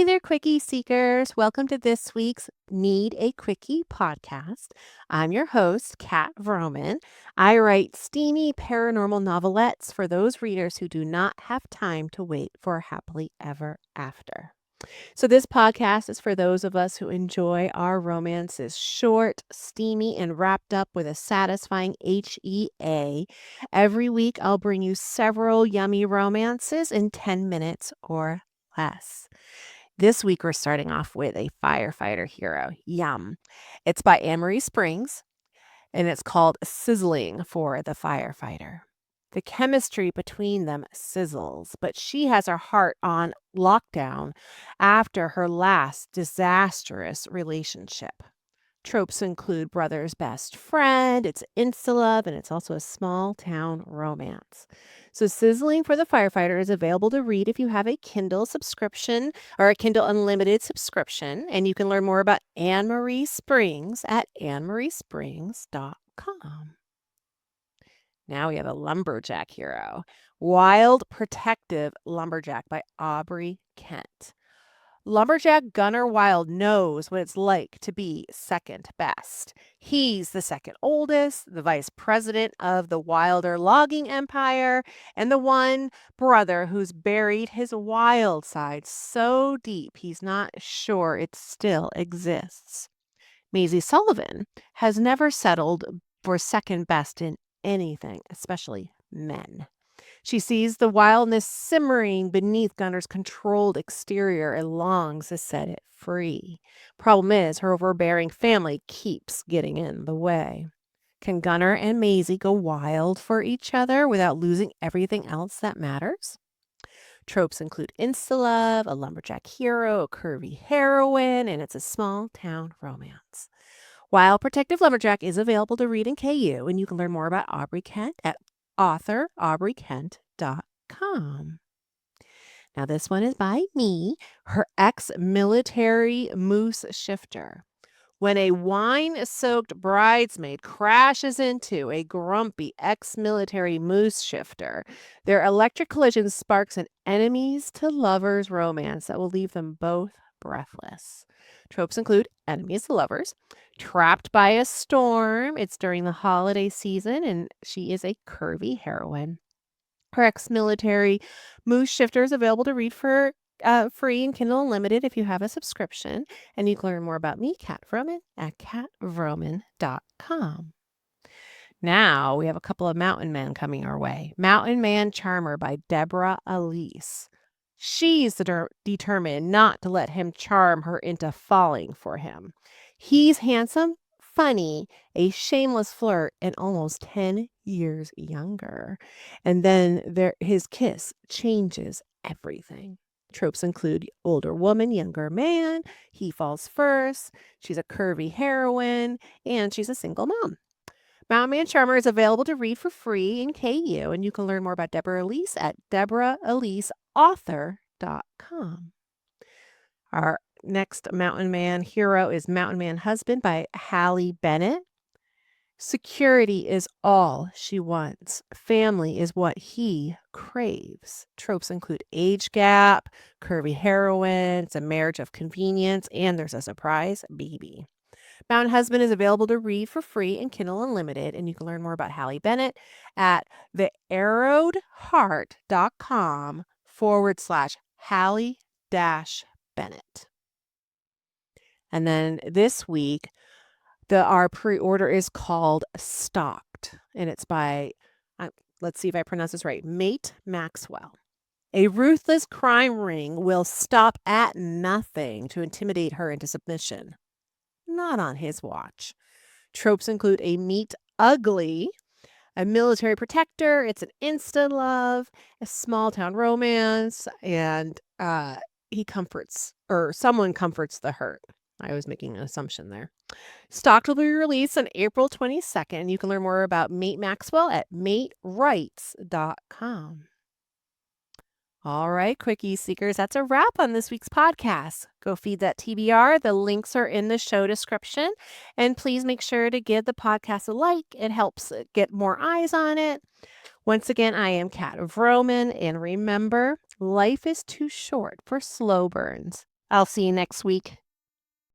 Hey there, Quickie seekers. Welcome to this week's Need a Quickie podcast. I'm your host, Kat Vroman. I write steamy paranormal novelettes for those readers who do not have time to wait for happily ever after. So, this podcast is for those of us who enjoy our romances short, steamy, and wrapped up with a satisfying HEA. Every week, I'll bring you several yummy romances in 10 minutes or less. This week, we're starting off with a firefighter hero. Yum. It's by Annmarie Springs, and it's called Sizzling for the Firefighter. The chemistry between them sizzles, but she has her heart on lockdown after her last disastrous relationship. Tropes include brother's best friend, it's insta-love, and it's also a small town romance. So Sizzling for the Firefighter is available to read if you have a Kindle subscription or a Kindle Unlimited subscription, and you can learn more about Annmarie Springs at annmariesprings.com. Now we have a Lumberjack hero. Wild Protective Lumberjack by Aubrey Kent. Lumberjack Gunner Wild knows what it's like to be second best. He's the second oldest, the vice president of the Wilder logging empire, and the one brother who's buried his wild side so deep he's not sure it still exists. Maisie Sullivan has never settled for second best in anything, especially men. She sees the wildness simmering beneath Gunner's controlled exterior and longs to set it free. Problem is, her overbearing family keeps getting in the way. Can Gunner and Maisie go wild for each other without losing everything else that matters? Tropes include insta-love, a lumberjack hero, a curvy heroine, and it's a small town romance. Wild Protective Lumberjack is available to read in KU, and you can learn more about Aubrey Kent at authoraubreyKent.com. Now, this one is by me, her ex-military moose shifter. When a wine-soaked bridesmaid crashes into a grumpy ex-military moose shifter, their electric collision sparks an enemies to lovers romance that will leave them both breathless. Tropes include enemies to lovers, trapped by a storm. It's during the holiday season, and she is a curvy heroine. Her ex-military moose shifter is available to read for free and Kindle Unlimited if you have a subscription. And you can learn more about me, Kat Vroman, at katvroman.com. Now we have a couple of mountain men coming our way. Mountain Man Charmer by Debra Elise. She's determined not to let him charm her into falling for him. He's handsome, funny, a shameless flirt, and almost 10 years younger. And then his kiss changes everything. Tropes include older woman, younger man, he falls first, she's a curvy heroine, and she's a single mom. Mountain Man Charmer is available to read for free in KU, and you can learn more about Debra Elise at debraeliseauthor.com. Our next Mountain Man hero is Mountain Man Husband by Hallie Bennett. Security is all she wants. Family is what he craves. Tropes include age gap, curvy heroines, a marriage of convenience, and there's a surprise baby. Mountain Husband is available to read for free in Kindle Unlimited, and you can learn more about Hallie Bennett at thearrowedheart.com/Hallie-Bennett. And then this week, our pre-order is called Stalked, and it's by, let's see if I pronounce this right, Maite Maxwell. A ruthless crime ring will stop at nothing to intimidate her into submission. Not on his watch. Tropes include a meet ugly, a military protector, it's an insta-love, a small town romance, and someone comforts the hurt. I was making an assumption there. Stalked will be released on April 22nd. You can learn more about Maite Maxwell at matewrites.com. All right, Quickie seekers, that's a wrap on this week's podcast. Go feed that TBR. The links are in the show description. And please make sure to give the podcast a like. It helps get more eyes on it. Once again, I am Kat Vroman. And remember, life is too short for slow burns. I'll see you next week.